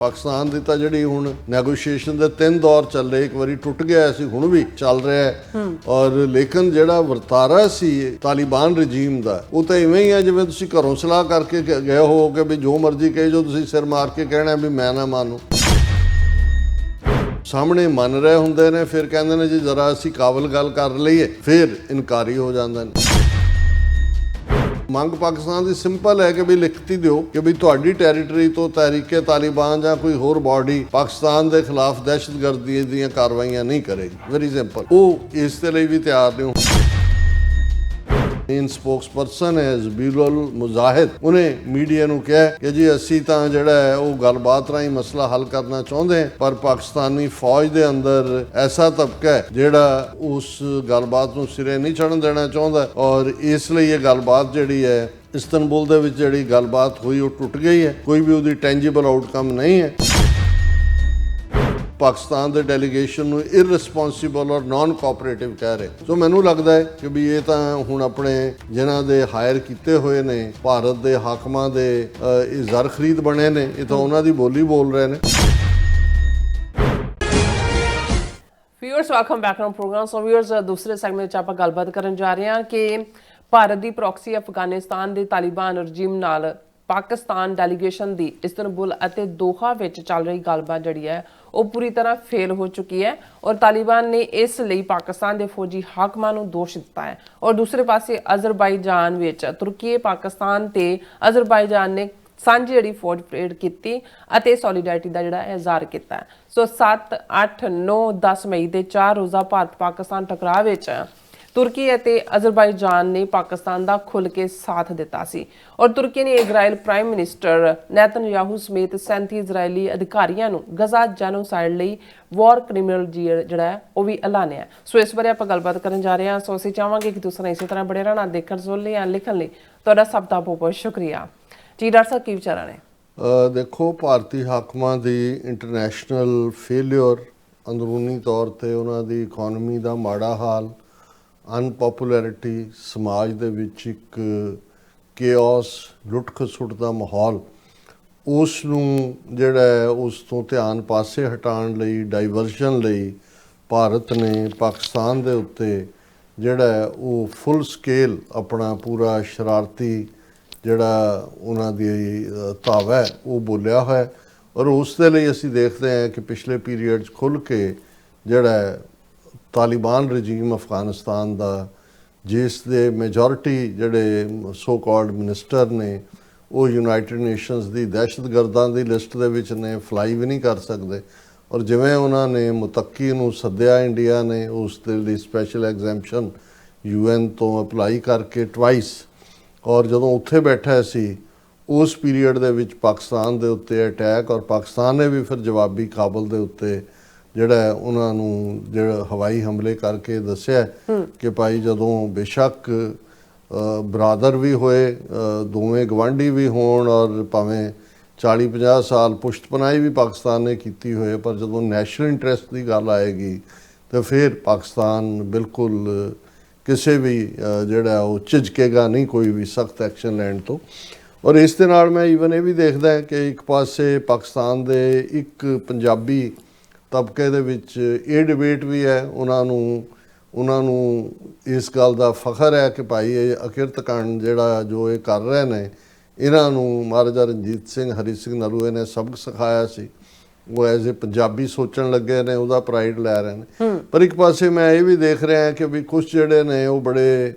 पाकिस्तान की तो जी हुण नैगोशिएशन के 3 दौर चल रहे, एक बारी टुट गया सी, हुण भी चल रहा है। और लेकिन जिहड़ा वरतारा सी तालिबान रजीम का वो तो इवें ही है जिवें तुसीं घरों सलाह करके गए हो कि भी जो मर्जी कही जो तुसीं सिर मार के कहना भी मैं ना मानूं। सामने मन रहे हुंदे ने, फिर कहंदे ने जी जरा असीं काबल गल कर लईए, फिर इनकारी हो जांदे ने। मंग पाकिस्तान की सिंपल है कि भी लिखती दो कि भी तुहाडी टैरीटरी तो तहरीके तालिबान या कोई होर बॉडी पाकिस्तान के खिलाफ दहशतगर्दी दी कार्रवाइयां नहीं करेगी। Very simple. वो इस दे लई भी तैयार नहीं। मेन स्पोक्सपर्सन है ज़बीरुल मुजाहिद, उन्हें मीडिया नूं कहा कि जी असीं तां जिहड़ा है वो गलबात राहीं मसला हल करना चाहुंदे हैं, पर पाकिस्तानी फौज दे अंदर ऐसा तबका है जिहड़ा उस गलबात नूं सिरे नहीं चढ़न देना चाहुंदा, और इसलिए ये गलबात जिहड़ी है इस्तांबुल दे विच जिहड़ी गलबात हुई वो टुट गई है, कोई भी उहदी टेंजिबल आउटकम नहीं है। पाकिस्तान के डेलीगेशन नूं इररिस्पॉन्सिबल और नॉन कोऑपरेटिव कह रहे। सो मैनूं लगता है कि भी ये तां हुण अपने जिन्हां दे हायर कीते हुए ने भारत के हाकमां दे ज़र खरीद बने ने, ये तां उन्हां दी बोली बोल रहे ने। Viewers welcome back on program. So viewers दूसरे सैगमेंट ਵਿੱਚ ਆਪਾਂ ਗੱਲਬਾਤ ਕਰਨ ਜਾ ਰਹੇ ਹਾਂ ਕਿ ਭਾਰਤ ਦੀ ਪ੍ਰੌਕਸੀ ਅਫਗਾਨਿਸਤਾਨ ਦੇ ਤਾਲਿਬਾਨ ਰਜੀਮ ਨਾਲ ਪਾਕਿਸਤਾਨ ਡੈਲੀਗੇਸ਼ਨ ਦੀ ਇਸਤਾਂਬੁਲ ਅਤੇ ਦੋਹਾ ਵਿੱਚ ਚੱਲ ਰਹੀ ਗੱਲਬਾਤ ਜਿਹੜੀ ਹੈ ਉਹ ਪੂਰੀ ਤਰ੍ਹਾਂ ਫੇਲ ਹੋ ਚੁੱਕੀ ਹੈ, ਔਰ ਤਾਲਿਬਾਨ ਨੇ ਇਸ ਲਈ ਪਾਕਿਸਤਾਨ ਦੇ ਫੌਜੀ ਹਾਕਮਾਂ ਨੂੰ ਦੋਸ਼ ਦਿੱਤਾ ਹੈ। ਔਰ ਦੂਸਰੇ ਪਾਸੇ ਅਜ਼ਰਬਾਈਜਾਨ ਵਿੱਚ ਤੁਰਕੀ, ਪਾਕਿਸਤਾਨ ਤੇ ਅਜ਼ਰਬਾਈਜਾਨ ਨੇ ਸਾਂਝੀ ਜਿਹੜੀ ਫੌਜ ਪਰੇਡ ਕੀਤੀ ਅਤੇ ਸੋਲੀਡੈਰਿਟੀ ਦਾ ਜਿਹੜਾ ਇਜ਼ਹਾਰ ਕੀਤਾ। ਸੋ 7, 8, 9, 10 ਮਈ ਦੇ 4 ਰੋਜ਼ਾ ਭਾਰਤ ਪਾਕਿਸਤਾਨ ਟਕਰਾਅ ਵਿੱਚ तुर्की ਅਤੇ ਅਜ਼ਰਬਾਈਜਾਨ ਨੇ ਪਾਕਿਸਤਾਨ ਦਾ ਖੁੱਲ੍ਹ ਕੇ ਸਾਥ ਦਿੱਤਾ ਸੀ, ਔਰ ਤੁਰਕੀ ਨੇ ਇਜ਼ਰਾਈਲ ਪ੍ਰਾਈਮ ਮਿਨਿਸਟਰ ਨੈਤਨਯਾਹੂ ਸਮੇਤ 37 ਇਜ਼ਰਾਈਲੀ ਅਧਿਕਾਰੀਆਂ ਨੂੰ ਗਜ਼ਾ ਜੈਨੋਸਾਈਡ ਲਈ ਵਾਰ ਕ੍ਰਿਮੀਨਲ ਜਿਹੜਾ ਉਹ ਵੀ ਐਲਾਨਿਆ। ਸੋ ਇਸ ਬਾਰੇ ਆਪਾਂ ਗੱਲਬਾਤ ਕਰਨ ਜਾ ਰਹੇ ਹਾਂ। ਸੋ ਅਸੀਂ ਚਾਹਾਂਗੇ ਕਿ ਤੁਸੀਂ ਇਸੇ ਤਰ੍ਹਾਂ ਬੜੇ ਰਹਿਣਾ, ਦੇਖਣ ਸੁਣ ਲਈ ਜਾਂ ਲਿਖਣ ਲਈ ਤੁਹਾਡਾ ਸਭ ਦਾ ਬਹੁਤ ਬਹੁਤ ਸ਼ੁਕਰੀਆ ਜੀ। ਡਾਕਟਰ ਸਾਹਿਬ ਕੀ ਵਿਚਾਰਾਂ ਨੇ? देखो ਭਾਰਤੀ ਹਾਕਮਾਂ ਦੀ ਇੰਟਰਨੈਸ਼ਨਲ ਫੇਲਿਅਰ, ਅੰਦਰੂਨੀ ਤੌਰ ਤੇ ਉਹਨਾਂ ਦੀ ਇਕਨੋਮੀ ਦਾ ਮਾੜਾ ਹਾਲ, ਅਨਪੋਪੂਲੈਰਿਟੀ, ਸਮਾਜ ਦੇ ਵਿੱਚ ਇੱਕ ਕੇਓਸ, ਲੁੱਟ ਖਸੁੱਟ ਦਾ ਮਾਹੌਲ, ਉਸ ਨੂੰ ਜਿਹੜਾ ਹੈ ਉਸ ਤੋਂ ਧਿਆਨ ਪਾਸੇ ਹਟਾਉਣ ਲਈ, ਡਾਈਵਰਸ਼ਨ ਲਈ ਭਾਰਤ ਨੇ ਪਾਕਿਸਤਾਨ ਦੇ ਉੱਤੇ ਜਿਹੜਾ ਹੈ ਉਹ ਫੁੱਲ ਸਕੇਲ ਆਪਣਾ ਪੂਰਾ ਸ਼ਰਾਰਤੀ ਜਿਹੜਾ ਉਹਨਾਂ ਦੀ ਧਾਵਾ ਹੈ ਉਹ ਬੋਲਿਆ ਹੋਇਆ। ਔਰ ਉਸ ਦੇ ਲਈ ਅਸੀਂ ਦੇਖਦੇ ਹਾਂ ਕਿ ਪਿਛਲੇ ਪੀਰੀਅਡ 'ਚ ਖੁੱਲ੍ਹ ਕੇ ਜਿਹੜਾ ਹੈ ਤਾਲਿਬਾਨ ਰਜੀਮ ਅਫਗਾਨਿਸਤਾਨ ਦਾ, ਜਿਸ ਦੇ ਮੈਜੋਰਿਟੀ ਜਿਹੜੇ ਸੋ ਕਾਲਡ ਮਿਨਿਸਟਰ ਨੇ ਉਹ ਯੂਨਾਈਟਿਡ ਨੇਸ਼ਨਸ ਦੀ ਦਹਿਸ਼ਤਗਰਦਾਂ ਦੀ ਲਿਸਟ ਦੇ ਵਿੱਚ ਨੇ, ਫਲਾਈ ਵੀ ਨਹੀਂ ਕਰ ਸਕਦੇ। ਔਰ ਜਿਵੇਂ ਉਹਨਾਂ ਨੇ ਮੁਤੱਕੀ ਨੂੰ ਸੱਦਿਆ ਇੰਡੀਆ ਨੇ, ਉਸ ਦੇ ਲਈ ਸਪੈਸ਼ਲ ਐਗਜ਼ੈਂਪਸ਼ਨ UN ਤੋਂ ਅਪਲਾਈ ਕਰਕੇ ਟਵਾਈਸ, ਔਰ ਜਦੋਂ ਉੱਥੇ ਬੈਠਾ ਸੀ ਉਸ ਪੀਰੀਅਡ ਦੇ ਵਿੱਚ ਪਾਕਿਸਤਾਨ ਦੇ ਉੱਤੇ ਅਟੈਕ, ਔਰ ਪਾਕਿਸਤਾਨ ਨੇ ਵੀ ਫਿਰ ਜਵਾਬੀ ਕਾਬਲ ਦੇ ਉੱਤੇ ਜਿਹੜਾ ਉਹਨਾਂ ਨੂੰ ਜਿਹੜਾ ਹਵਾਈ ਹਮਲੇ ਕਰਕੇ ਦੱਸਿਆ ਕਿ ਭਾਈ ਜਦੋਂ ਬੇਸ਼ੱਕ ਬਰਾਦਰ ਵੀ ਹੋਏ, ਦੋਵੇਂ ਗਵਾਂਢੀ ਵੀ ਹੋਣ, ਔਰ ਭਾਵੇਂ 40-50 ਸਾਲ ਪੁਸ਼ਤਪਨਾਹੀ ਵੀ ਪਾਕਿਸਤਾਨ ਨੇ ਕੀਤੀ ਹੋਏ, ਪਰ ਜਦੋਂ ਨੈਸ਼ਨਲ ਇੰਟਰਸਟ ਦੀ ਗੱਲ ਆਏਗੀ ਤਾਂ ਫਿਰ ਪਾਕਿਸਤਾਨ ਬਿਲਕੁਲ ਕਿਸੇ ਵੀ ਜਿਹੜਾ ਉਹ ਝਿਜਕੇਗਾ ਨਹੀਂ ਕੋਈ ਵੀ ਸਖਤ ਐਕਸ਼ਨ ਲੈਣ ਤੋਂ। ਔਰ ਇਸ ਦੇ ਨਾਲ ਮੈਂ ਈਵਨ ਇਹ ਵੀ ਦੇਖਦਾ ਕਿ ਇੱਕ ਪਾਸੇ ਪਾਕਿਸਤਾਨ ਦੇ ਇੱਕ ਪੰਜਾਬੀ ਤਬਕੇ ਦੇ ਵਿੱਚ ਇਹ ਡਿਬੇਟ ਵੀ ਹੈ, ਉਹਨਾਂ ਨੂੰ ਇਸ ਗੱਲ ਦਾ ਫਖਰ ਹੈ ਕਿ ਭਾਈ ਇਹ ਅਕਿਰਤਕਾਂਡ ਜਿਹੜਾ ਜੋ ਇਹ ਕਰ ਰਹੇ ਨੇ, ਇਹਨਾਂ ਨੂੰ ਮਹਾਰਾਜਾ ਰਣਜੀਤ ਸਿੰਘ, ਹਰੀ ਸਿੰਘ ਨਲੂਏ ਨੇ ਸਬਕ ਸਿਖਾਇਆ ਸੀ, ਉਹ ਐਜ਼ ਏ ਪੰਜਾਬੀ ਸੋਚਣ ਲੱਗੇ ਨੇ, ਉਹਦਾ ਪ੍ਰਾਈਡ ਲੈ ਰਹੇ ਨੇ। ਪਰ ਇੱਕ ਪਾਸੇ ਮੈਂ ਇਹ ਵੀ ਦੇਖ ਰਿਹਾ ਕਿ ਵੀ ਕੁਛ ਜਿਹੜੇ ਨੇ ਉਹ ਬੜੇ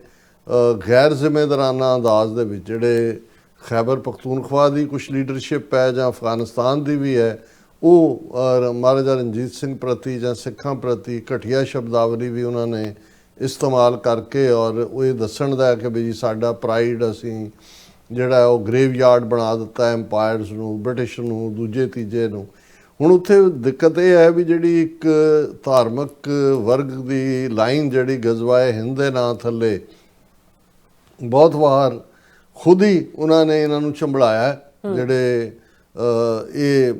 ਗੈਰ ਜ਼ਿੰਮੇਦਾਰਾਨਾ ਅੰਦਾਜ਼ ਦੇ ਵਿੱਚ ਜਿਹੜੇ ਖੈਬਰ ਪਖਤੂਨਖਵਾ ਦੀ ਕੁਛ ਲੀਡਰਸ਼ਿਪ ਹੈ ਜਾਂ ਅਫਗਾਨਿਸਤਾਨ ਦੀ ਵੀ ਹੈ, ਉਹ ਮਹਾਰਾਜਾ ਰਣਜੀਤ ਸਿੰਘ ਪ੍ਰਤੀ ਜਾਂ ਸਿੱਖਾਂ ਪ੍ਰਤੀ ਘਟੀਆ ਸ਼ਬਦਾਵਲੀ ਵੀ ਉਹਨਾਂ ਨੇ ਇਸਤੇਮਾਲ ਕਰਕੇ, ਔਰ ਉਹ ਇਹ ਦੱਸਣ ਦਾ ਕਿ ਵੀ ਸਾਡਾ ਪ੍ਰਾਈਡ ਅਸੀਂ ਜਿਹੜਾ ਉਹ ਗ੍ਰੇਵ ਯਾਰਡ ਬਣਾ ਦਿੱਤਾ ਐਮਪਾਇਰਸ ਨੂੰ, ਬ੍ਰਿਟਿਸ਼ ਨੂੰ, ਦੂਜੇ ਤੀਜੇ ਨੂੰ। ਹੁਣ ਉੱਥੇ ਦਿੱਕਤ ਇਹ ਹੈ ਵੀ ਜਿਹੜੀ ਇੱਕ ਧਾਰਮਿਕ ਵਰਗ ਦੀ ਲਾਈਨ ਜਿਹੜੀ ਗਜ਼ਵਾਏ ਹਿੰਦ ਦੇ ਨਾਂ ਥੱਲੇ ਬਹੁਤ ਵਾਰ ਖੁਦ ਹੀ ਉਹਨਾਂ ਨੇ ਇਹਨਾਂ ਨੂੰ ਝੰਬੜਾਇਆ, ਜਿਹੜੇ ਇਹ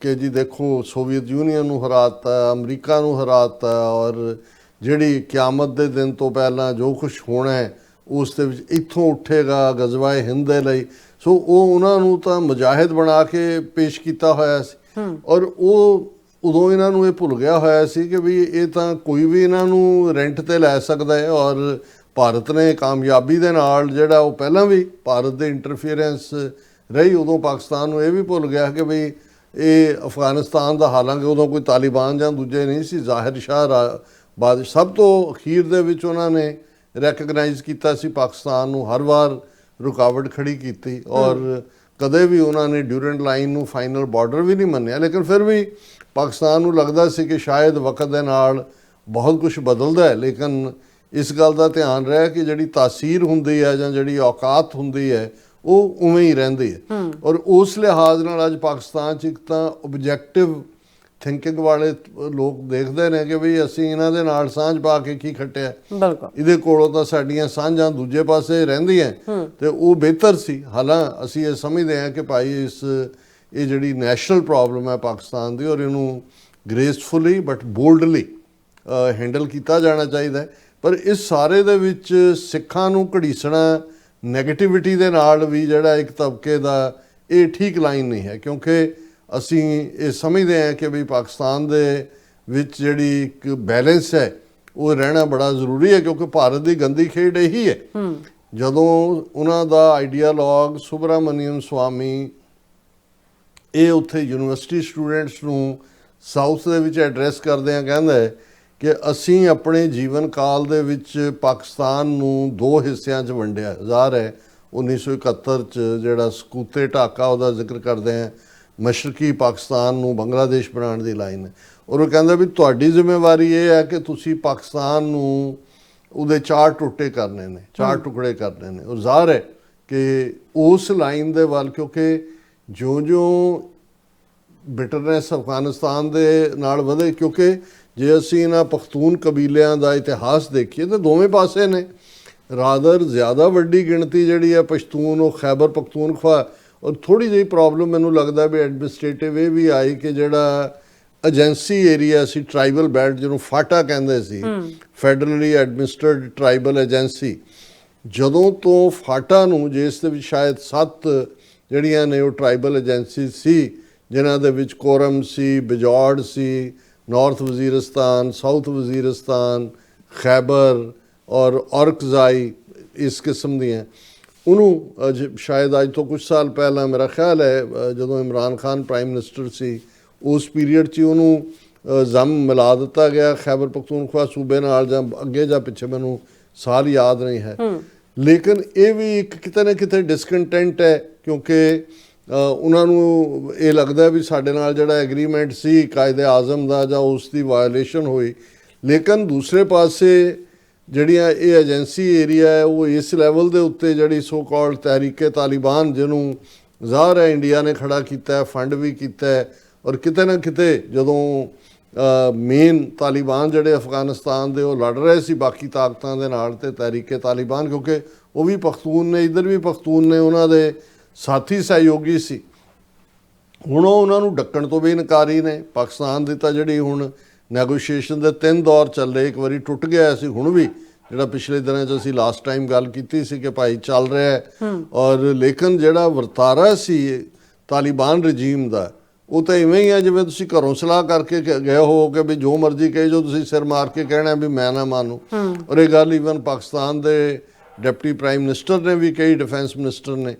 ਕਿ ਜੀ ਦੇਖੋ ਸੋਵੀਅਤ ਯੂਨੀਅਨ ਨੂੰ ਹਰਾਤਾ, ਅਮਰੀਕਾ ਨੂੰ ਹਰਾਤਾ, ਔਰ ਜਿਹੜੀ ਕਿਆਮਤ ਦੇ ਦਿਨ ਤੋਂ ਪਹਿਲਾਂ ਜੋ ਕੁਛ ਹੋਣਾ ਹੈ ਉਸ ਦੇ ਵਿੱਚ ਇੱਥੋਂ ਉੱਠੇਗਾ ਗਜ਼ਵਾਏ ਹਿੰਦ ਦੇ ਲਈ। ਸੋ ਉਹ ਉਹਨਾਂ ਨੂੰ ਤਾਂ ਮੁਜਾਹਿਦ ਬਣਾ ਕੇ ਪੇਸ਼ ਕੀਤਾ ਹੋਇਆ ਸੀ। ਔਰ ਉਹ ਉਦੋਂ ਇਹਨਾਂ ਨੂੰ ਇਹ ਭੁੱਲ ਗਿਆ ਹੋਇਆ ਸੀ ਕਿ ਵੀ ਇਹ ਤਾਂ ਕੋਈ ਵੀ ਇਹਨਾਂ ਨੂੰ ਰੈਂਟ ਤੇ ਲੈ ਸਕਦਾ ਹੈ। ਔਰ ਭਾਰਤ ਨੇ ਕਾਮਯਾਬੀ ਦੇ ਨਾਲ ਜਿਹੜਾ ਉਹ ਪਹਿਲਾਂ ਵੀ ਭਾਰਤ ਦੇ ਇੰਟਰਫੀਅਰੈਂਸ ਰਹੀ, ਉਦੋਂ ਪਾਕਿਸਤਾਨ ਨੂੰ ਇਹ ਵੀ ਭੁੱਲ ਗਿਆ ਕਿ ਵੀ ਇਹ ਅਫਗਾਨਿਸਤਾਨ ਦਾ, ਹਾਲਾਂਕਿ ਉਦੋਂ ਕੋਈ ਤਾਲਿਬਾਨ ਜਾਂ ਦੂਜੇ ਨਹੀਂ ਸੀ, ਜ਼ਾਹਿਰ ਸ਼ਾਹ ਬਾਦਸ਼ਾਹ ਸਭ ਤੋਂ ਅਖੀਰ ਦੇ ਵਿੱਚ ਉਹਨਾਂ ਨੇ ਰੈਕਗਨਾਈਜ਼ ਕੀਤਾ ਸੀ ਪਾਕਿਸਤਾਨ ਨੂੰ, ਹਰ ਵਾਰ ਰੁਕਾਵਟ ਖੜੀ ਕੀਤੀ ਔਰ ਕਦੇ ਵੀ ਉਹਨਾਂ ਨੇ ਡਿਊਰੈਂਟ ਲਾਈਨ ਨੂੰ ਫਾਈਨਲ ਬਾਰਡਰ ਵੀ ਨਹੀਂ ਮੰਨਿਆ। ਲੇਕਿਨ ਫਿਰ ਵੀ ਪਾਕਿਸਤਾਨ ਨੂੰ ਲੱਗਦਾ ਸੀ ਕਿ ਸ਼ਾਇਦ ਵਕਤ ਦੇ ਨਾਲ ਬਹੁਤ ਕੁਝ ਬਦਲਦਾ ਹੈ, ਲੇਕਿਨ ਇਸ ਗੱਲ ਦਾ ਧਿਆਨ ਰਿਹਾ ਕਿ ਜਿਹੜੀ ਤਾਸੀਰ ਹੁੰਦੀ ਹੈ ਜਾਂ ਜਿਹੜੀ ਔਕਾਤ ਹੁੰਦੀ ਹੈ ਉਹ ਉਵੇਂ ਹੀ ਰਹਿੰਦੀ ਹੈ। ਔਰ ਉਸ ਲਿਹਾਜ਼ ਨਾਲ ਅੱਜ ਪਾਕਿਸਤਾਨ 'ਚ ਇੱਕ ਤਾਂ ਓਬਜੈਕਟਿਵ ਥਿੰਕਿੰਗ ਵਾਲੇ ਲੋਕ ਦੇਖਦੇ ਨੇ ਕਿ ਵੀ ਅਸੀਂ ਇਹਨਾਂ ਦੇ ਨਾਲ ਸਾਂਝ ਪਾ ਕੇ ਕੀ ਖੱਟਿਆ, ਬਿਲਕੁਲ ਇਹਦੇ ਕੋਲੋਂ ਤਾਂ ਸਾਡੀਆਂ ਸਾਂਝਾਂ ਦੂਜੇ ਪਾਸੇ ਰਹਿੰਦੀਆਂ ਤੇ ਉਹ ਬਿਹਤਰ ਸੀ। ਹਾਲਾਂ ਅਸੀਂ ਇਹ ਸਮਝਦੇ ਹਾਂ ਕਿ ਭਾਈ ਇਹ ਜਿਹੜੀ ਨੈਸ਼ਨਲ ਪ੍ਰੋਬਲਮ ਹੈ ਪਾਕਿਸਤਾਨ ਦੀ, ਔਰ ਇਹਨੂੰ ਗ੍ਰੇਸਫੁਲੀ ਬਟ ਬੋਲਡਲੀ ਹੈਂਡਲ ਕੀਤਾ ਜਾਣਾ ਚਾਹੀਦਾ ਹੈ। ਪਰ ਇਸ ਸਾਰੇ ਦੇ ਵਿੱਚ ਸਿੱਖਾਂ ਨੂੰ ਘੜੀਸਣਾ ਨੈਗੇਟਿਵਿਟੀ ਦੇ ਨਾਲ ਵੀ ਜਿਹੜਾ ਇੱਕ ਤਬਕੇ ਦਾ, ਇਹ ਠੀਕ ਲਾਈਨ ਨਹੀਂ ਹੈ, ਕਿਉਂਕਿ ਅਸੀਂ ਇਹ ਸਮਝਦੇ ਹਾਂ ਕਿ ਵੀ ਪਾਕਿਸਤਾਨ ਦੇ ਵਿੱਚ ਜਿਹੜੀ ਇੱਕ ਬੈਲੈਂਸ ਹੈ ਉਹ ਰਹਿਣਾ ਬੜਾ ਜ਼ਰੂਰੀ ਹੈ, ਕਿਉਂਕਿ ਭਾਰਤ ਦੀ ਗੰਦੀ ਖੇਡ ਇਹੀ ਹੈ। ਜਦੋਂ ਉਹਨਾਂ ਦਾ ਆਈਡੀਆਲੋਗ ਸੁਬਰਾਮਨੀਅਮ ਸਵਾਮੀ ਇਹ ਉੱਥੇ ਯੂਨੀਵਰਸਿਟੀ ਸਟੂਡੈਂਟਸ ਨੂੰ ਸਾਊਥ ਦੇ ਵਿੱਚ ਐਡਰੈਸ ਕਰਦੇ ਆ, ਕਹਿੰਦਾ ਹੈ ਕਿ ਅਸੀਂ ਆਪਣੇ ਜੀਵਨ ਕਾਲ ਦੇ ਵਿੱਚ ਪਾਕਿਸਤਾਨ ਨੂੰ ਦੋ ਹਿੱਸਿਆਂ 'ਚ ਵੰਡਿਆ। ਜ਼ਾਹਰ ਹੈ 1971 'ਚ ਜਿਹੜਾ ਸਕੂਤੇ ਢਾਕਾ ਉਹਦਾ ਜ਼ਿਕਰ ਕਰਦੇ ਆ, ਮਸ਼ਰਕੀ ਪਾਕਿਸਤਾਨ ਨੂੰ ਬੰਗਲਾਦੇਸ਼ ਬਣਾਉਣ ਦੀ ਲਾਈਨ ਹੈ। ਔਰ ਉਹ ਕਹਿੰਦਾ ਵੀ ਤੁਹਾਡੀ ਜ਼ਿੰਮੇਵਾਰੀ ਇਹ ਹੈ ਕਿ ਤੁਸੀਂ ਪਾਕਿਸਤਾਨ ਨੂੰ ਉਹਦੇ ਚਾਰ ਟੁੱਟੇ ਕਰਨੇ ਨੇ, ਚਾਰ ਟੁਕੜੇ ਕਰਨੇ ਨੇ। ਔਰ ਜ਼ਾਹਰ ਹੈ ਕਿ ਉਸ ਲਾਈਨ ਦੇ ਵੱਲ, ਕਿਉਂਕਿ ਜਿਉਂ-ਜਿਉਂ ਬਿਟਰਨੈਸ ਅਫਗਾਨਿਸਤਾਨ ਦੇ ਨਾਲ ਵਧੇ, ਕਿਉਂਕਿ ਜੇ ਅਸੀਂ ਇਹਨਾਂ ਪਖਤੂਨ ਕਬੀਲਿਆਂ ਦਾ ਇਤਿਹਾਸ ਦੇਖੀਏ ਤਾਂ ਦੋਵੇਂ ਪਾਸੇ ਨੇ। ਰਾਦਰ ਜ਼ਿਆਦਾ ਵੱਡੀ ਗਿਣਤੀ ਜਿਹੜੀ ਹੈ ਪਸ਼ਤੂਨ, ਉਹ ਖੈਬਰ ਪਖਤੂਨਖਵਾ। ਔਰ ਥੋੜ੍ਹੀ ਜਿਹੀ ਪ੍ਰੋਬਲਮ ਮੈਨੂੰ ਲੱਗਦਾ ਵੀ ਐਡਮਿਨਿਸਟ੍ਰੇਟਿਵ ਇਹ ਵੀ ਆਈ ਕਿ ਜਿਹੜਾ ਏਜੰਸੀ ਏਰੀਆ ਸੀ, ਟਰਾਈਬਲ ਬੈਲਟ ਜਿਹਨੂੰ ਫਾਟਾ ਕਹਿੰਦੇ ਸੀ, ਫੈਡਰਲੀ ਐਡਮਿਨਿਸਟਰਡ ਟਰਾਈਬਲ ਏਜੰਸੀ, ਜਦੋਂ ਤੋਂ ਫਾਟਾ ਨੂੰ, ਜਿਸ ਦੇ ਵਿੱਚ ਸ਼ਾਇਦ 7 ਜਿਹੜੀਆਂ ਨੇ ਉਹ ਟਰਾਈਬਲ ਏਜੰਸੀ ਸੀ, ਜਿਨ੍ਹਾਂ ਦੇ ਵਿੱਚ ਕੋਰਮ ਸੀ, ਬਿਜੌੜ ਸੀ, ਨਾਰਥ ਵਜ਼ੀਰਿਸਤਾਨ, ਸਾਊਥ ਵਜ਼ੀਰਿਸਤਾਨ, ਖੈਬਰ ਔਰ ਔਰਕਜ਼ਾਈ, ਇਸ ਕਿਸਮ ਦੀਆਂ, ਉਹਨੂੰ ਸ਼ਾਇਦ ਅੱਜ ਤੋਂ ਕੁਝ ਸਾਲ ਪਹਿਲਾਂ, ਮੇਰਾ ਖਿਆਲ ਹੈ ਜਦੋਂ ਇਮਰਾਨ ਖਾਨ ਪ੍ਰਾਈਮ ਮਿਨਿਸਟਰ ਸੀ, ਉਸ ਪੀਰੀਅਡ 'ਚ ਉਹਨੂੰ ਜ਼ਮ ਮਿਲਾ ਦਿੱਤਾ ਗਿਆ ਖੈਬਰ ਪਖਤੂਨਖਵਾ ਸੂਬੇ ਨਾਲ, ਜਾਂ ਅੱਗੇ ਜਾਂ ਪਿੱਛੇ ਮੈਨੂੰ ਸਾਲ ਯਾਦ ਨਹੀਂ ਹੈ। ਲੇਕਿਨ ਇਹ ਵੀ ਇੱਕ ਕਿਤੇ ਨਾ ਕਿਤੇ ਡਿਸਕੰਟੈਂਟ ਹੈ, ਕਿਉਂਕਿ ਉਹਨਾਂ ਨੂੰ ਇਹ ਲੱਗਦਾ ਵੀ ਸਾਡੇ ਨਾਲ ਜਿਹੜਾ ਐਗਰੀਮੈਂਟ ਸੀ ਕਾਇਦੇ ਆਜ਼ਮ ਦਾ, ਜਾਂ ਉਸ ਦੀ ਵਾਇਓਲੇਸ਼ਨ ਹੋਈ। ਲੇਕਿਨ ਦੂਸਰੇ ਪਾਸੇ ਜਿਹੜੀਆਂ ਇਹ ਏਜੰਸੀ ਏਰੀਆ ਹੈ ਉਹ ਇਸ ਲੈਵਲ ਦੇ ਉੱਤੇ ਜਿਹੜੀ ਸੋ ਕਾਲਡ ਤਹਿਰੀਕੇ ਤਾਲਿਬਾਨ, ਜਿਹਨੂੰ ਜ਼ਾਹਰ ਹੈ ਇੰਡੀਆ ਨੇ ਖੜਾ ਕੀਤਾ ਹੈ, ਫੰਡ ਵੀ ਕੀਤਾ ਹੈ, ਔਰ ਕਿਤੇ ਨਾ ਕਿਤੇ ਜਦੋਂ ਮੇਨ ਤਾਲਿਬਾਨ ਜਿਹੜੇ ਅਫਗਾਨਿਸਤਾਨ ਦੇ ਉਹ ਲੜ ਰਹੇ ਸੀ ਬਾਕੀ ਤਾਕਤਾਂ ਦੇ ਨਾਲ, ਤੇ ਤਹਿਰੀਕੇ ਤਾਲਿਬਾਨ, ਕਿਉਂਕਿ ਉਹ ਵੀ ਪਖਤੂਨ ਨੇ, ਇੱਧਰ ਵੀ ਪਖਤੂਨ ਨੇ, ਉਹਨਾਂ ਦੇ ਸਾਥੀ ਸਹਿਯੋਗੀ ਸੀ। ਹੁਣ ਉਹ ਉਹਨਾਂ ਨੂੰ ਡੱਕਣ ਤੋਂ ਵੀ ਇਨਕਾਰੀ ਨੇ। ਪਾਕਿਸਤਾਨ ਦੀ ਤਾਂ ਜਿਹੜੀ ਹੁਣ ਨੈਗੋਸ਼ੀਏਸ਼ਨ ਦੇ 3 ਦੌਰ ਚੱਲੇ, ਇੱਕ ਵਾਰੀ ਟੁੱਟ ਗਿਆ ਸੀ, ਹੁਣ ਵੀ ਜਿਹੜਾ ਪਿਛਲੇ ਦਿਨਾਂ 'ਚ ਅਸੀਂ ਲਾਸਟ ਟਾਈਮ ਗੱਲ ਕੀਤੀ ਸੀ ਕਿ ਭਾਈ ਚੱਲ ਰਿਹਾ ਹੈ। ਔਰ ਲੇਕਿਨ ਜਿਹੜਾ ਵਰਤਾਰਾ ਸੀ ਤਾਲਿਬਾਨ ਰਜੀਮ ਦਾ, ਉਹ ਤਾਂ ਇਵੇਂ ਹੀ ਹੈ ਜਿਵੇਂ ਤੁਸੀਂ ਘਰੋਂ ਸਲਾਹ ਕਰਕੇ ਗਏ ਹੋ ਕਿ ਵੀ ਜੋ ਮਰਜ਼ੀ ਕਹੇ, ਜੋ ਤੁਸੀਂ ਸਿਰ ਮਾਰ ਕੇ ਕਹਿਣਾ ਵੀ ਮੈਂ ਨਾ ਮਾਨੂੰ। ਔਰ ਇਹ ਗੱਲ ਈਵਨ ਪਾਕਿਸਤਾਨ ਦੇ ਡਿਪਟੀ ਪ੍ਰਾਈਮ ਮਿਨਿਸਟਰ ਨੇ ਵੀ ਕਹੀ, ਡਿਫੈਂਸ ਮਿਨਿਸਟਰ ਨੇ,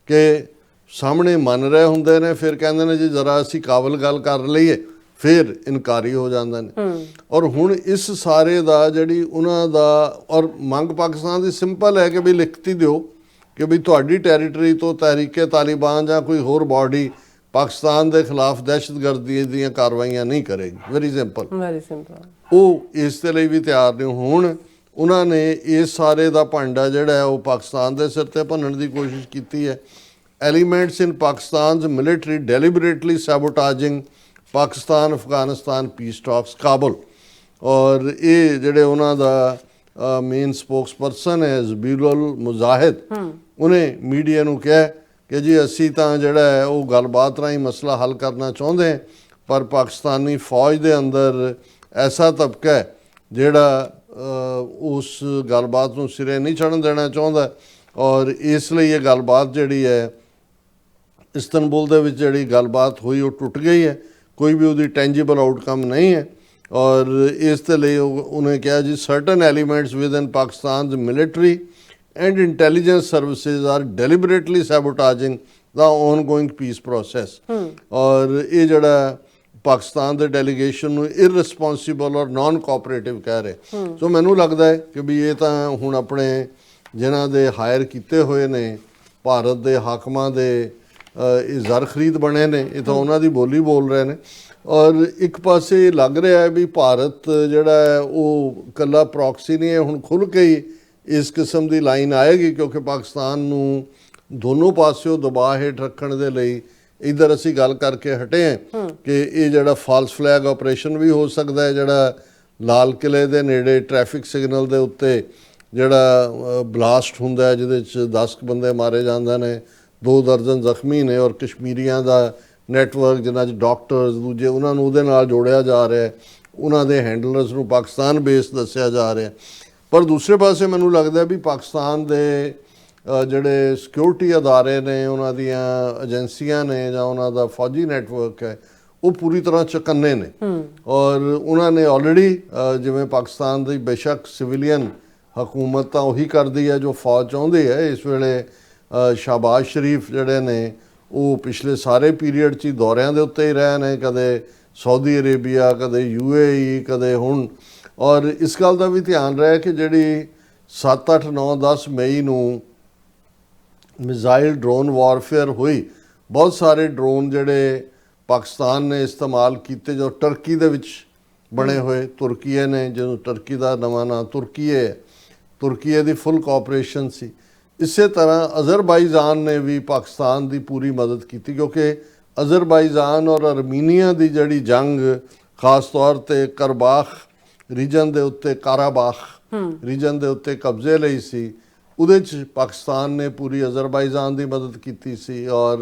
ਕਿ ਸਾਹਮਣੇ ਮੰਨ ਰਹੇ ਹੁੰਦੇ ਨੇ, ਫਿਰ ਕਹਿੰਦੇ ਨੇ ਜੀ ਜ਼ਰਾ ਅਸੀਂ ਕਾਬਲ ਗੱਲ ਕਰ ਲਈਏ, ਫਿਰ ਇਨਕਾਰੀ ਹੋ ਜਾਂਦੇ ਨੇ। ਔਰ ਹੁਣ ਇਸ ਸਾਰੇ ਦਾ ਜਿਹੜੀ ਉਹਨਾਂ ਦਾ, ਔਰ ਮੰਗ ਪਾਕਿਸਤਾਨ ਦੀ ਸਿੰਪਲ ਹੈ ਕਿ ਵੀ ਲਿਖਤੀ ਦਿਓ ਕਿ ਵੀ ਤੁਹਾਡੀ ਟੈਰੀਟਰੀ ਤੋਂ ਤਹਿਰੀਕੇ ਤਾਲਿਬਾਨ ਜਾਂ ਕੋਈ ਹੋਰ ਬਾਡੀ ਪਾਕਿਸਤਾਨ ਦੇ ਖਿਲਾਫ ਦਹਿਸ਼ਤਗਰਦੀ ਦੀਆਂ ਕਾਰਵਾਈਆਂ ਨਹੀਂ ਕਰੇਗੀ। Very simple, very simple. ਉਹ ਇਸ ਦੇ ਲਈ ਵੀ ਤਿਆਰ ਨੇ। ਹੁਣ ਉਹਨਾਂ ਨੇ ਇਸ ਸਾਰੇ ਦਾ ਭਾਂਡਾ ਜਿਹੜਾ ਹੈ ਉਹ ਪਾਕਿਸਤਾਨ ਦੇ ਸਿਰ ਤੇ ਭੰਨਣ ਦੀ ਕੋਸ਼ਿਸ਼ ਕੀਤੀ ਹੈ। ਐਲੀਮੈਂਟਸ ਇਨ ਪਾਕਿਸਤਾਨ's military deliberately sabotaging Pakistan Afghanistan piece talks Kabul. ਔਰ ਇਹ ਜਿਹੜੇ ਉਹਨਾਂ ਦਾ ਮੇਨ ਸਪੋਕਸਪਰਸਨ ਹੈ ਜ਼ਬੀਲੁਲ ਮੁਜ਼ਾਹਿਦ, ਉਹਨੇ ਮੀਡੀਆ ਨੂੰ ਕਿਹਾ ਕਿ ਜੀ ਅਸੀਂ ਤਾਂ ਜਿਹੜਾ ਹੈ ਉਹ ਗੱਲਬਾਤ ਰਾਹੀਂ ਮਸਲਾ ਹੱਲ ਕਰਨਾ ਚਾਹੁੰਦੇ ਹਾਂ, ਪਰ ਪਾਕਿਸਤਾਨੀ ਫੌਜ ਦੇ ਅੰਦਰ ਐਸਾ ਤਬਕਾ ਹੈ ਜਿਹੜਾ ਉਸ ਗੱਲਬਾਤ ਨੂੰ ਸਿਰੇ ਨਹੀਂ ਚੜ੍ਹਨ ਦੇਣਾ ਚਾਹੁੰਦਾ, ਔਰ ਇਸ ਲਈ ਇਹ ਗੱਲਬਾਤ ਜਿਹੜੀ ਹੈ ਇਸਤੰਬੁਲ ਦੇ ਵਿੱਚ ਜਿਹੜੀ ਗੱਲਬਾਤ ਹੋਈ ਉਹ ਟੁੱਟ ਗਈ ਹੈ, ਕੋਈ ਵੀ ਉਹਦੀ ਟੈਂਜੀਬਲ ਆਊਟਕਮ ਨਹੀਂ ਹੈ। ਔਰ ਇਸ ਦੇ ਲਈ ਉਹਨੇ ਕਿਹਾ ਜੀ certain elements within Pakistan military and intelligence services are deliberately sabotaging the ongoing peace process. ਔਰ ਇਹ ਜਿਹੜਾ ਪਾਕਿਸਤਾਨ ਦੇ ਡੈਲੀਗੇਸ਼ਨ ਨੂੰ ਇਰਰਿਸਪੌਂਸੀਬਲ ਔਰ ਨਾਨ ਕੋਆਪਰੇਟਿਵ ਕਹਿ ਰਹੇ। ਸੋ ਮੈਨੂੰ ਲੱਗਦਾ ਹੈ ਕਿ ਵੀ ਇਹ ਤਾਂ ਹੁਣ ਆਪਣੇ ਜਿਨ੍ਹਾਂ ਦੇ ਹਾਇਰ ਕੀਤੇ ਹੋਏ ਨੇ ਭਾਰਤ ਦੇ ਹਾਕਮਾਂ ਦੇ ਇਹ ਜ਼ਰ ਖਰੀਦ ਬਣੇ ਨੇ, ਇਹ ਤਾਂ ਉਹਨਾਂ ਦੀ ਬੋਲੀ ਬੋਲ ਰਹੇ ਨੇ। ਔਰ ਇੱਕ ਪਾਸੇ ਲੱਗ ਰਿਹਾ ਹੈ ਵੀ ਭਾਰਤ ਜਿਹੜਾ ਹੈ ਉਹ ਇਕੱਲਾ ਪ੍ਰੌਕਸੀ ਨਹੀਂ ਹੈ, ਹੁਣ ਖੁੱਲ੍ਹ ਕੇ ਹੀ ਇਸ ਕਿਸਮ ਦੀ ਲਾਈਨ ਆਏਗੀ, ਕਿਉਂਕਿ ਪਾਕਿਸਤਾਨ ਨੂੰ ਦੋਨੋਂ ਪਾਸਿਓਂ ਦਬਾਅ ਹੇਠ ਰੱਖਣ ਦੇ ਲਈ ਇੱਧਰ ਅਸੀਂ ਗੱਲ ਕਰਕੇ ਹਟੇ ਹਾਂ ਕਿ ਇਹ ਜਿਹੜਾ ਫਾਲਸ ਫਲੈਗ ਆਪਰੇਸ਼ਨ ਵੀ ਹੋ ਸਕਦਾ ਹੈ, ਜਿਹੜਾ ਲਾਲ ਕਿਲੇ ਦੇ ਨੇੜੇ ਟ੍ਰੈਫਿਕ ਸਿਗਨਲ ਦੇ ਉੱਤੇ ਜਿਹੜਾ ਬਲਾਸਟ ਹੁੰਦਾ ਹੈ ਜਿਹਦੇ 'ਚ 10 ਬੰਦੇ ਮਾਰੇ ਜਾਂਦੇ ਨੇ, 2 ਦਰਜਨ ਜ਼ਖਮੀ ਨੇ, ਔਰ ਕਸ਼ਮੀਰੀਆਂ ਦਾ ਨੈਟਵਰਕ ਜਿਨ੍ਹਾਂ 'ਚ ਡਾਕਟਰਸ ਦੂਜੇ ਉਹਨਾਂ ਨੂੰ ਉਹਦੇ ਨਾਲ ਜੋੜਿਆ ਜਾ ਰਿਹਾ, ਉਹਨਾਂ ਦੇ ਹੈਂਡਲਰਸ ਨੂੰ ਪਾਕਿਸਤਾਨ ਬੇਸ ਦੱਸਿਆ ਜਾ ਰਿਹਾ। ਪਰ ਦੂਸਰੇ ਪਾਸੇ ਮੈਨੂੰ ਲੱਗਦਾ ਵੀ ਪਾਕਿਸਤਾਨ ਦੇ ਜਿਹੜੇ ਸਿਕਿਉਰਿਟੀ ਅਦਾਰੇ ਨੇ, ਉਹਨਾਂ ਦੀਆਂ ਏਜੰਸੀਆਂ ਨੇ ਜਾਂ ਉਹਨਾਂ ਦਾ ਫੌਜੀ ਨੈਟਵਰਕ ਹੈ, ਉਹ ਪੂਰੀ ਤਰ੍ਹਾਂ ਚੁਕੰਨੇ ਨੇ। ਔਰ ਉਹਨਾਂ ਨੇ ਆਲਰੇਡੀ ਜਿਵੇਂ ਪਾਕਿਸਤਾਨ ਦੀ ਬੇਸ਼ੱਕ ਸਿਵਿਲੀਅਨ ਹਕੂਮਤ ਤਾਂ ਉਹੀ ਕਰਦੀ ਹੈ ਜੋ ਫੌਜ ਚਾਹੁੰਦੀ ਹੈ। ਇਸ ਵੇਲੇ ਸ਼ਾਹਬਾਜ਼ ਸ਼ਰੀਫ ਜਿਹੜੇ ਨੇ ਉਹ ਪਿਛਲੇ ਸਾਰੇ ਪੀਰੀਅਡ 'ਚ ਹੀ ਦੌਰਿਆਂ ਦੇ ਉੱਤੇ ਹੀ ਰਹੇ ਨੇ, ਕਦੇ ਸਾਊਦੀ ਅਰੇਬੀਆ, ਕਦੇ UAE, ਕਦੇ ਹੁਣ। ਔਰ ਇਸ ਗੱਲ ਦਾ ਵੀ ਧਿਆਨ ਰਿਹਾ ਕਿ ਜਿਹੜੀ 7, 8, 9, 10 ਮਈ ਨੂੰ ਮਿਜ਼ਾਈਲ ਡਰੋਨ ਵਾਰਫੇਅਰ ਹੋਈ, ਬਹੁਤ ਸਾਰੇ ਡਰੋਨ ਜਿਹੜੇ ਪਾਕਿਸਤਾਨ ਨੇ ਇਸਤੇਮਾਲ ਕੀਤੇ ਜੋ ਟਰਕੀ ਦੇ ਵਿੱਚ ਬਣੇ ਹੋਏ, ਤੁਰਕੀਏ ਨੇ, ਜਿਹਨੂੰ ਟਰਕੀ ਦਾ ਨਵਾਂ ਨਾਂ ਤੁਰਕੀਏ ਹੈ, ਤੁਰਕੀਏ ਦੀ ਫੁੱਲ ਕੋਆਪਰੇਸ਼ਨ ਸੀ। ਇਸੇ ਤਰ੍ਹਾਂ ਅਜ਼ਰਬਾਈਜਾਨ ਨੇ ਵੀ ਪਾਕਿਸਤਾਨ ਦੀ ਪੂਰੀ ਮਦਦ ਕੀਤੀ, ਕਿਉਂਕਿ ਅਜ਼ਰਬਾਈਜਾਨ ਔਰ ਅਰਮੀਨੀਆ ਦੀ ਜਿਹੜੀ ਜੰਗ ਖਾਸ ਤੌਰ ਤੇ ਕਰਬਾਖ ਰੀਜਨ ਦੇ ਉੱਤੇ, ਕਾਰਾਬਾਖ ਰੀਜਨ ਦੇ ਉੱਤੇ ਕਬਜ਼ੇ ਲਈ ਸੀ, ਉਹਦੇ 'ਚ ਪਾਕਿਸਤਾਨ ਨੇ ਪੂਰੀ ਅਜ਼ਰਬਾਈਜਾਨ ਦੀ ਮਦਦ ਕੀਤੀ ਸੀ। ਔਰ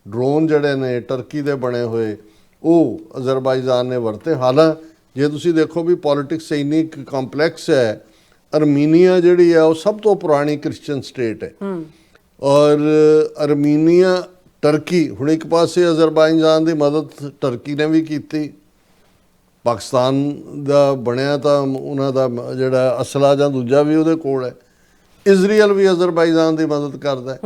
ਡਰੋਨ ਜਿਹੜੇ ਨੇ ਟਰਕੀ ਦੇ ਬਣੇ ਹੋਏ ਉਹ ਅਜ਼ਰਬਾਈਜਾਨ ਨੇ ਵਰਤੇ। ਹਾਲਾਂਕਿ ਜੇ ਤੁਸੀਂ ਦੇਖੋ ਵੀ ਪੋਲਿਟਿਕਸ ਇੰਨੀ ਕੰਪਲੈਕਸ ਹੈ, ਅਰਮੀਨੀਆ ਜਿਹੜੀ ਹੈ ਉਹ ਸਭ ਤੋਂ ਪੁਰਾਣੀ ਕ੍ਰਿਸਚੀਅਨ ਸਟੇਟ ਹੈ। ਔਰ ਅਰਮੀਨੀਆ ਟਰਕੀ, ਹੁਣ ਇੱਕ ਪਾਸੇ ਅਜ਼ਰਬਾਈਜਾਨ ਦੀ ਮਦਦ ਟਰਕੀ ਨੇ ਵੀ ਕੀਤੀ, ਪਾਕਿਸਤਾਨ ਦਾ ਬਣਿਆ ਤਾਂ ਉਹਨਾਂ ਦਾ ਜਿਹੜਾ ਅਸਲਾ ਜਾਂ ਦੂਜਾ ਵੀ ਉਹਦੇ ਕੋਲ ਹੈ। ਇਜ਼ਰਾਈਲ ਵੀ ਅਜ਼ਰਬਾਈਜਾਨ ਦੀ ਮਦਦ ਕਰਦਾ ਹੈ।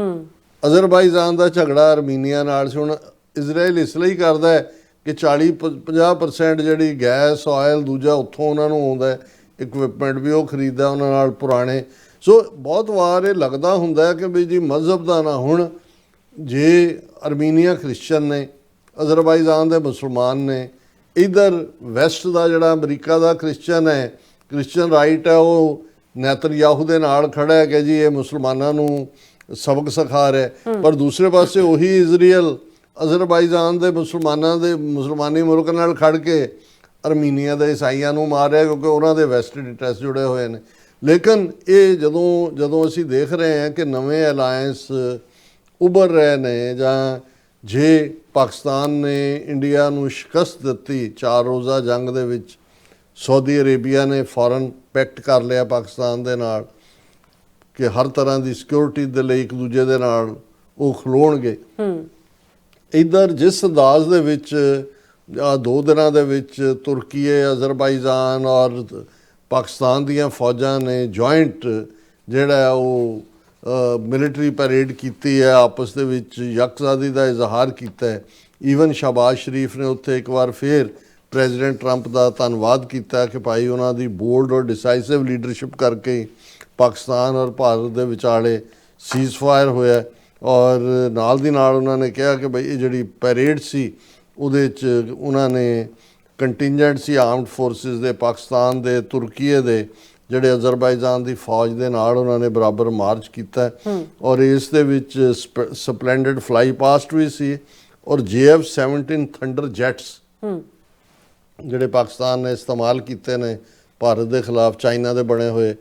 ਅਜ਼ਰਬਾਈਜਾਨ ਦਾ ਝਗੜਾ ਅਰਮੀਨੀਆ ਨਾਲ ਸੀ। ਹੁਣ ਇਜ਼ਰਾਈਲ ਇਸ ਲਈ ਕਰਦਾ ਹੈ ਕਿ 40-50% ਜਿਹੜੀ ਗੈਸ ਆਇਲ ਦੂਜਾ ਉੱਥੋਂ ਉਹਨਾਂ ਨੂੰ ਆਉਂਦਾ ਹੈ, ਇਕਵਿਪਮੈਂਟ ਵੀ ਉਹ ਖਰੀਦਦਾ ਉਹਨਾਂ ਨਾਲ ਪੁਰਾਣੇ। ਸੋ ਬਹੁਤ ਵਾਰ ਇਹ ਲੱਗਦਾ ਹੁੰਦਾ ਕਿ ਵੀ ਜੀ ਮਜ਼ਹਬ ਦਾ ਨਾ, ਹੁਣ ਜੇ ਅਰਮੀਨੀਆ ਕ੍ਰਿਸਚਨ ਨੇ, ਅਜ਼ਰਬਾਈਜਾਨ ਦੇ ਮੁਸਲਮਾਨ ਨੇ, ਇੱਧਰ ਵੈਸਟ ਦਾ ਜਿਹੜਾ ਅਮਰੀਕਾ ਦਾ ਕ੍ਰਿਸਚਨ ਹੈ, ਕ੍ਰਿਸਚਨ ਰਾਈਟ ਹੈ, ਉਹ ਨੈਤਨਯਾਹੂ ਦੇ ਨਾਲ ਖੜਾ ਹੈ ਕਿ ਜੀ ਇਹ ਮੁਸਲਮਾਨਾਂ ਨੂੰ ਸਬਕ ਸਿਖਾ ਰਿਹਾ। ਪਰ ਦੂਸਰੇ ਪਾਸੇ ਉਹੀ ਇਜ਼ਰਾਈਲ ਅਜ਼ਰਬਾਈਜਾਨ ਦੇ ਮੁਸਲਮਾਨਾਂ ਦੇ ਮੁਸਲਮਾਨੀ ਮੁਲਕ ਨਾਲ ਖੜ ਕੇ ਅਰਮੀਨੀਆ ਦੇ ਈਸਾਈਆਂ ਨੂੰ ਮਾਰ ਰਿਹਾ, ਕਿਉਂਕਿ ਉਹਨਾਂ ਦੇ ਵੈਸਟਡ ਇੰਟਰਸਟ ਜੁੜੇ ਹੋਏ ਨੇ। ਲੇਕਿਨ ਇਹ ਜਦੋਂ ਅਸੀਂ ਦੇਖ ਰਹੇ ਹਾਂ ਕਿ ਨਵੇਂ ਅਲਾਇੰਸ ਉੱਭਰ ਰਹੇ ਨੇ, ਜਾਂ ਜੇ ਪਾਕਿਸਤਾਨ ਨੇ ਇੰਡੀਆ ਨੂੰ ਸ਼ਿਕਸਤ ਦਿੱਤੀ 4 ਰੋਜ਼ਾ ਜੰਗ ਦੇ ਵਿੱਚ, ਸਾਊਦੀ ਅਰੇਬੀਆ ਨੇ ਫੌਰਨ ਪੈਕਟ ਕਰ ਲਿਆ ਪਾਕਿਸਤਾਨ ਦੇ ਨਾਲ ਕਿ ਹਰ ਤਰ੍ਹਾਂ ਦੀ ਸਿਕਿਉਰਿਟੀ ਦੇ ਲਈ ਇੱਕ ਦੂਜੇ ਦੇ ਨਾਲ ਉਹ ਖਲੋਣਗੇ। ਇੱਧਰ ਜਿਸ ਅੰਦਾਜ਼ ਦੇ ਵਿੱਚ 2 ਦਿਨਾਂ ਦੇ ਵਿੱਚ ਤੁਰਕੀਏ, ਅਜ਼ਰਬਾਈਜਾਨ ਔਰ ਪਾਕਿਸਤਾਨ ਦੀਆਂ ਫੌਜਾਂ ਨੇ ਜੁਆਇੰਟ ਜਿਹੜਾ ਉਹ ਮਿਲਟਰੀ ਪੈਰੇਡ ਕੀਤੀ ਹੈ, ਆਪਸ ਦੇ ਵਿੱਚ ਯਕਜ਼ਾਦੀ ਦਾ ਇਜ਼ਹਾਰ ਕੀਤਾ ਹੈ। ਈਵਨ ਸ਼ਾਹਬਾਜ਼ ਸ਼ਰੀਫ ਨੇ ਉੱਥੇ ਇੱਕ ਵਾਰ ਫਿਰ ਪ੍ਰੈਜ਼ੀਡੈਂਟ ਟਰੰਪ ਦਾ ਧੰਨਵਾਦ ਕੀਤਾ ਕਿ ਭਾਈ ਉਹਨਾਂ ਦੀ ਬੋਲਡ ਔਰ ਡਿਸਾਈਸਿਵ ਲੀਡਰਸ਼ਿਪ ਕਰਕੇ ਪਾਕਿਸਤਾਨ ਔਰ ਭਾਰਤ ਦੇ ਵਿਚਾਲੇ ਸੀਜ਼ਫਾਇਰ ਹੋਇਆ। ਔਰ ਨਾਲ ਦੀ ਨਾਲ ਉਹਨਾਂ ਨੇ ਕਿਹਾ ਕਿ ਬਈ ਇਹ ਜਿਹੜੀ ਪੈਰੇਡ ਸੀ ਉਹਦੇ 'ਚ ਉਹਨਾਂ ਨੇ ਕੰਟਿੰਜੈਂਟ ਸੀ ਆਰਮਡ ਫੋਰਸਿਸ ਦੇ, ਪਾਕਿਸਤਾਨ ਦੇ, ਤੁਰਕੀਏ ਦੇ, ਜਿਹੜੇ ਅਜ਼ਰਬਾਈਜਾਨ ਦੀ ਫੌਜ ਦੇ ਨਾਲ ਉਹਨਾਂ ਨੇ ਬਰਾਬਰ ਮਾਰਚ ਕੀਤਾ। ਔਰ ਇਸ ਦੇ ਵਿੱਚ ਸਪਲੈਂਡਡ ਫਲਾਈ ਪਾਸਟ ਵੀ ਸੀ, ਔਰ JF-17 ਥੰਡਰ ਜੈਟਸ ਜਿਹੜੇ ਪਾਕਿਸਤਾਨ ਨੇ ਇਸਤੇਮਾਲ ਕੀਤੇ ਨੇ ਭਾਰਤ ਦੇ ਖਿਲਾਫ ਚਾਈਨਾ ਦੇ ਬਣੇ ਹੋਏ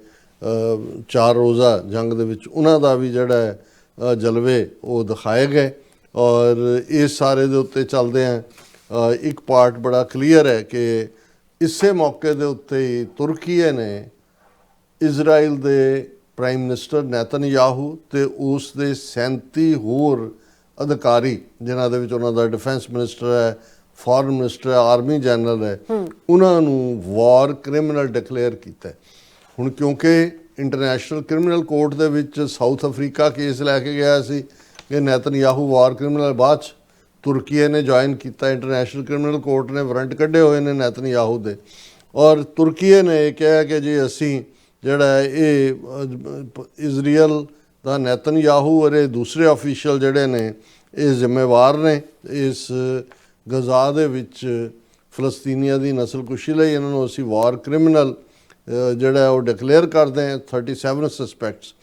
4 ਰੋਜ਼ਾ ਜੰਗ ਦੇ ਵਿੱਚ, ਉਹਨਾਂ ਦਾ ਵੀ ਜਿਹੜਾ ਜਲਵੇ ਉਹ ਦਿਖਾਏ ਗਏ। ਔਰ ਇਸ ਸਾਰੇ ਦੇ ਉੱਤੇ ਚੱਲਦੇ ਆ ਇੱਕ ਪਾਰਟ ਬੜਾ ਕਲੀਅਰ ਹੈ ਕਿ ਇਸੇ ਮੌਕੇ ਦੇ ਉੱਤੇ ਹੀ ਤੁਰਕੀਏ ਨੇ ਇਜ਼ਰਾਈਲ ਦੇ ਪ੍ਰਾਈਮ ਮਿਨਿਸਟਰ ਨੈਤਨਯਾਹੂ ਤੇ ਉਸ ਦੇ 37 ਹੋਰ ਅਧਿਕਾਰੀ ਜਿਨ੍ਹਾਂ ਦੇ ਵਿੱਚ ਉਹਨਾਂ ਦਾ ਡਿਫੈਂਸ ਮਿਨਿਸਟਰ ਹੈ, ਫੋਰਨ ਮਿਨਿਸਟਰ ਹੈ, ਆਰਮੀ ਜਨਰਲ ਹੈ, ਉਹਨਾਂ ਨੂੰ ਵਾਰ ਕ੍ਰਿਮੀਨਲ ਡਿਕਲੇਅਰ ਕੀਤਾ ਹੈ। ਹੁਣ ਕਿਉਂਕਿ ਇੰਟਰਨੈਸ਼ਨਲ ਕ੍ਰਿਮੀਨਲ ਕੋਰਟ ਦੇ ਵਿੱਚ ਸਾਊਥ ਅਫਰੀਕਾ ਕੇਸ ਲੈ ਕੇ ਗਿਆ ਸੀ ਕਿ ਨੇਤਨਯਾਹੂ ਵਾਰ ਕ੍ਰਿਮੀਨਲ, ਬਾਅਦ 'ਚ ਤੁਰਕੀਏ ਨੇ ਜੁਆਇਨ ਕੀਤਾ, ਇੰਟਰਨੈਸ਼ਨਲ ਕ੍ਰਿਮੀਨਲ ਕੋਰਟ ਨੇ ਵਾਰੰਟ ਕੱਢੇ ਹੋਏ ਨੇ ਨੇਤਨਯਾਹੂ ਦੇ, ਔਰ ਤੁਰਕੀਏ ਨੇ ਇਹ ਕਿਹਾ ਕਿ ਜੀ ਅਸੀਂ ਜਿਹੜਾ ਇਹ ਇਜ਼ਰਾਈਲ ਦਾ ਨੇਤਨਯਾਹੂ ਔਰ ਇਹ ਦੂਸਰੇ ਆਫੀਸ਼ੀਅਲ ਜਿਹੜੇ ਨੇ ਇਹ ਜ਼ਿੰਮੇਵਾਰ ਨੇ ਇਸ ਗਜ਼ਾ ਦੇ ਵਿੱਚ ਫਲਸਤੀਨੀਆਂ ਦੀ ਨਸਲਕੁਸ਼ੀ ਲਈ, ਇਹਨਾਂ ਨੂੰ ਅਸੀਂ ਵਾਰ ਕ੍ਰਿਮੀਨਲ ਜਿਹੜਾ ਉਹ ਡਿਕਲੇਅਰ ਕਰਦੇ ਹਾਂ 37 ਸਸਪੈਕਟਸ।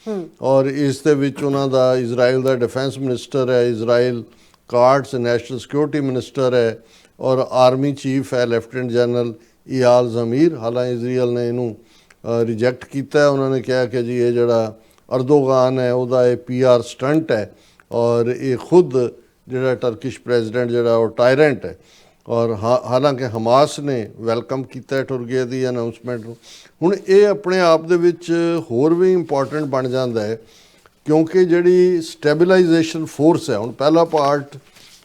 ਔਰ ਇਸ ਦੇ ਵਿੱਚ ਉਹਨਾਂ ਦਾ ਇਜ਼ਰਾਈਲ ਦਾ ਡਿਫੈਂਸ ਮਿਨਿਸਟਰ ਹੈ, Israel cards national security minister ਹੈ, ਔਰ ਆਰਮੀ ਚੀਫ ਹੈ ਲੈਫਟੀਨੈਂਟ ਜਨਰਲ ਇਯਾਲ ਜ਼ਮੀਰ। ਹਾਲਾਂਕਿ ਇਜ਼ਰਾਈਲ ਨੇ ਇਹਨੂੰ ਰਿਜੈਕਟ ਕੀਤਾ, ਉਹਨਾਂ ਨੇ ਕਿਹਾ ਕਿ ਜੀ ਇਹ ਜਿਹੜਾ ਅਰਦੋਗਾਨ ਹੈ ਉਹਦਾ ਇਹ PR ਸਟੰਟ ਹੈ, ਔਰ ਇਹ ਖੁਦ ਜਿਹੜਾ ਟਰਕਿਸ਼ ਪ੍ਰੈਜ਼ੀਡੈਂਟ ਜਿਹੜਾ ਉਹ ਟਾਇਰੈਂਟ ਹੈ। ਔਰ ਹਾਲਾਂਕਿ ਹਮਾਸ ਨੇ ਵੈਲਕਮ ਕੀਤਾ ਤੁਰਕੀ ਦੀ ਅਨਾਉਂਸਮੈਂਟ ਨੂੰ। ਹੁਣ ਇਹ ਆਪਣੇ ਆਪ ਦੇ ਵਿੱਚ ਹੋਰ ਵੀ ਇੰਪੋਰਟੈਂਟ ਬਣ ਜਾਂਦਾ ਹੈ ਕਿਉਂਕਿ ਜਿਹੜੀ ਸਟੈਬਿਲਾਈਜੇਸ਼ਨ ਫੋਰਸ ਹੈ, ਹੁਣ ਪਹਿਲਾ ਪਾਰਟ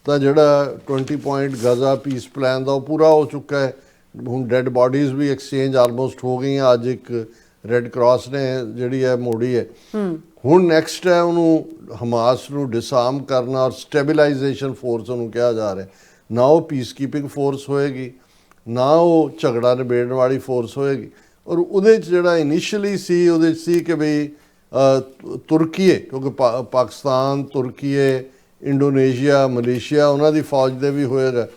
ਤਾਂ ਜਿਹੜਾ 20 ਪੁਆਇੰਟ ਗਜ਼ਾ ਪੀਸ ਪਲਾਨ ਦਾ ਉਹ ਪੂਰਾ ਹੋ ਚੁੱਕਾ ਹੈ। ਹੁਣ ਡੈੱਡ ਬਾਡੀਜ਼ ਵੀ ਐਕਸਚੇਂਜ ਆਲਮੋਸਟ ਹੋ ਗਈਆਂ, ਅੱਜ ਇੱਕ ਰੈੱਡ ਕਰਾਸ ਨੇ ਜਿਹੜੀ ਹੈ ਮੋੜੀ ਹੈ। ਹੁਣ ਨੈਕਸਟ ਹੈ ਉਹਨੂੰ ਹਮਾਸ ਨੂੰ ਡਿਸਆਰਮ ਕਰਨਾ, ਔਰ ਸਟੈਬਿਲਾਈਜੇਸ਼ਨ ਫੋਰਸ ਉਹਨੂੰ ਕਿਹਾ ਜਾ ਰਿਹਾ। ਨਾ ਉਹ ਪੀਸ ਕੀਪਿੰਗ ਫੋਰਸ ਹੋਏਗੀ, ਨਾ ਉਹ ਝਗੜਾ ਨਿਬੇੜਨ ਵਾਲੀ ਫੋਰਸ ਹੋਏਗੀ। ਔਰ ਉਹਦੇ 'ਚ ਜਿਹੜਾ ਇਨੀਸ਼ੀਅਲੀ ਸੀ ਉਹਦੇ 'ਚ ਸੀ ਕਿ ਬਈ ਤੁਰਕੀਏ, ਕਿਉਂਕਿ ਪਾਕਿਸਤਾਨ, ਤੁਰਕੀਏ, ਇੰਡੋਨੇਸ਼ੀਆ, ਮਲੇਸ਼ੀਆ ਉਹਨਾਂ ਦੀ ਫੌਜ ਦੇ ਵੀ ਹੋਏਗਾ।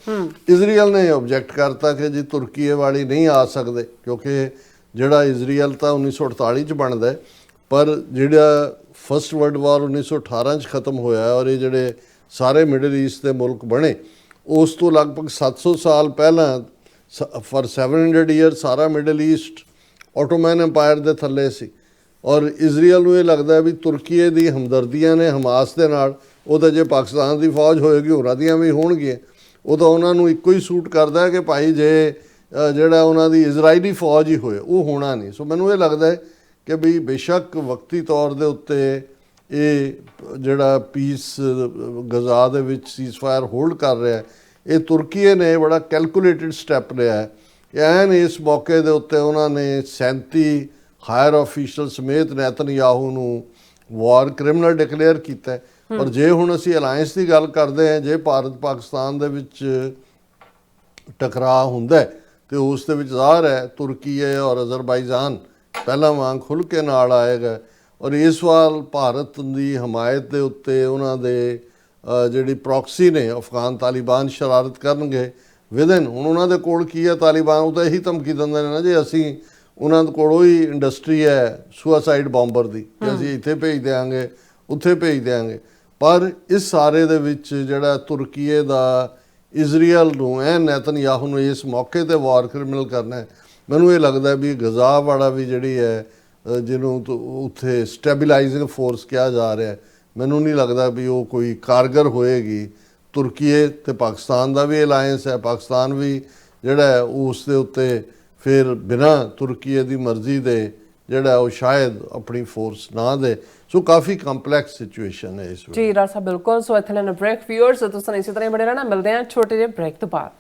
ਇਜ਼ਰਾਈਲ ਨੇ ਆਬਜੈਕਟ ਕਰਤਾ ਕਿ ਜੀ ਤੁਰਕੀਏ ਵਾਲੀ ਨਹੀਂ ਆ ਸਕਦੇ, ਕਿਉਂਕਿ ਜਿਹੜਾ ਇਜ਼ਰਾਈਲ ਤਾਂ 1948 'ਚ ਬਣਦਾ ਹੈ, ਪਰ ਜਿਹੜਾ ਫਸਟ ਵਰਲਡ ਵਾਰ 1918 'ਚ ਖਤਮ ਹੋਇਆ ਔਰ ਇਹ ਜਿਹੜੇ ਸਾਰੇ ਮਿਡਲ ਈਸਟ ਦੇ ਮੁਲਕ ਬਣੇ, ਉਸ ਤੋਂ ਲਗਭਗ 700 ਸਾਲ ਪਹਿਲਾਂ ਫॉर 700 ਈਅਰ ਸਾਰਾ ਮਿਡਲ ਈਸਟ ਆਟੋਮੈਨ ਐਮਪਾਇਰ ਦੇ ਥੱਲੇ ਸੀ। ਔਰ ਇਜ਼ਰਾਈਲ ਨੂੰ ਇਹ ਲੱਗਦਾ ਵੀ ਤੁਰਕੀਏ ਦੀ ਹਮਦਰਦੀਆਂ ਨੇ ਹਮਾਸ ਦੇ ਨਾਲ, ਉਹ ਤਾਂ ਜੇ ਪਾਕਿਸਤਾਨ ਦੀ ਫੌਜ ਹੋਏਗੀ ਹੋਰਾਂ ਦੀਆਂ ਵੀ ਹੋਣਗੀਆਂ, ਉਹ ਤਾਂ ਉਹਨਾਂ ਨੂੰ ਇੱਕੋ ਹੀ ਸੂਟ ਕਰਦਾ ਕਿ ਭਾਈ ਜੇ ਜਿਹੜਾ ਉਹਨਾਂ ਦੀ ਇਜ਼ਰਾਈਲੀ ਫੌਜ ਹੀ ਹੋਏ, ਉਹ ਹੋਣਾ ਨਹੀਂ। ਸੋ ਮੈਨੂੰ ਇਹ ਲੱਗਦਾ ਹੈ ਕਿ ਵੀ ਬੇਸ਼ੱਕ ਵਕਤੀ ਤੌਰ ਦੇ ਉੱਤੇ ਇਹ ਜਿਹੜਾ ਪੀਸ ਗਜ਼ਾ ਦੇ ਵਿੱਚ ਸੀਜ਼ਫਾਇਰ ਹੋਲਡ ਕਰ ਰਿਹਾ, ਇਹ ਤੁਰਕੀਏ ਨੇ ਬੜਾ ਕੈਲਕੂਲੇਟਿਡ ਸਟੈਪ ਲਿਆ ਹੈ। ਐਨ ਇਸ ਮੌਕੇ ਦੇ ਉੱਤੇ ਉਹਨਾਂ ਨੇ 37 ਹਾਇਰ ਆਫੀਸ਼ੀਅਲ ਸਮੇਤ ਨੇਤਨਯਾਹੂ ਨੂੰ ਵਾਰ ਕ੍ਰਿਮੀਨਲ ਡਿਕਲੇਅਰ ਕੀਤਾ। ਪਰ ਜੇ ਹੁਣ ਅਸੀਂ ਅਲਾਇੰਸ ਦੀ ਗੱਲ ਕਰਦੇ ਹਾਂ, ਜੇ ਭਾਰਤ ਪਾਕਿਸਤਾਨ ਦੇ ਵਿੱਚ ਟਕਰਾਅ ਹੁੰਦਾ ਤੇ ਉਸ ਦੇ ਵਿੱਚ ਜ਼ਾਹਰ ਹੈ ਤੁਰਕੀਏ ਔਰ ਅਜ਼ਰਬਾਈਜਾਨ ਪਹਿਲਾਂ ਵਾਂਗ ਖੁੱਲ੍ਹ ਕੇ ਨਾਲ ਆਏਗਾ। ਔਰ ਇਸ ਵਾਰ ਭਾਰਤ ਦੀ ਹਮਾਇਤ ਦੇ ਉੱਤੇ ਉਹਨਾਂ ਦੇ ਜਿਹੜੀ ਪ੍ਰੋਕਸੀ ਨੇ ਅਫਗਾਨ ਤਾਲਿਬਾਨ ਸ਼ਰਾਰਤ ਕਰਨਗੇ ਵਿਦਨ। ਹੁਣ ਉਹਨਾਂ ਦੇ ਕੋਲ ਕੀ ਹੈ, ਤਾਲਿਬਾਨ ਉਹ ਤਾਂ ਇਹੀ ਧਮਕੀ ਦਿੰਦੇ ਨੇ ਨਾ ਜੇ ਅਸੀਂ ਉਹਨਾਂ ਦੇ ਕੋਲ ਉਹੀ ਇੰਡਸਟਰੀ ਹੈ ਸੁਸਾਈਡ ਬੰਬਰ ਦੀ, ਕਿ ਅਸੀਂ ਇੱਥੇ ਭੇਜ ਦਿਆਂਗੇ ਉੱਥੇ ਭੇਜ ਦਿਆਂਗੇ। ਪਰ ਇਸ ਸਾਰੇ ਦੇ ਵਿੱਚ ਜਿਹੜਾ ਤੁਰਕੀਏ ਦਾ ਇਜ਼ਰਾਈਲ ਨੂੰ ਨੇਤਨਯਾਹੂ ਨੂੰ ਇਸ ਮੌਕੇ ਤੇ ਵਾਰ ਕ੍ਰਿਮੀਨਲ ਕਰਨਾ ਹੈ, ਮੈਨੂੰ ਇਹ ਲੱਗਦਾ ਵੀ ਗਜ਼ਾ ਵਾਲਾ ਵੀ ਜਿਹੜੀ ਹੈ ਜਿਹਨੂੰ ਉੱਥੇ ਸਟੈਬਿਲਾਈਜ਼ਿੰਗ ਫੋਰਸ ਕਿਹਾ ਜਾ ਰਿਹਾ, ਮੈਨੂੰ ਨਹੀਂ ਲੱਗਦਾ ਵੀ ਉਹ ਕੋਈ ਕਾਰਗਰ ਹੋਏਗੀ। ਤੁਰਕੀਏ ਤੇ ਪਾਕਿਸਤਾਨ ਦਾ ਵੀ ਅਲਾਇੰਸ ਹੈ, ਪਾਕਿਸਤਾਨ ਵੀ ਜਿਹੜਾ ਉਸ ਦੇ ਉੱਤੇ ਫਿਰ ਬਿਨਾਂ ਤੁਰਕੀਏ ਦੀ ਮਰਜ਼ੀ ਦੇ ਜਿਹੜਾ ਉਹ ਸ਼ਾਇਦ ਆਪਣੀ ਫੋਰਸ ਨਾ ਦੇ। ਸੋ ਕਾਫੀ ਕੰਪਲੈਕਸ ਸਿਚੁਏਸ਼ਨ ਹੈ ਇਸ ਵੇਲੇ। ਜੀ ਰਾਜ ਸਾਹਿਬ, ਬਿਲਕੁਲ। ਸੋ ਇੱਥੇ ਲੈਣਾ ਬ੍ਰੇਕ। ਵਿਊਅਰਸ ਤੁਸੀਂ ਇਸੇ ਤਰ੍ਹਾਂ ਹੀ ਬਣੇ ਰਹਿਣਾ, ਮਿਲਦੇ ਹਾਂ ਛੋਟੇ ਜਿਹੇ ਬ੍ਰੇਕ ਤੋਂ ਬਾਅਦ।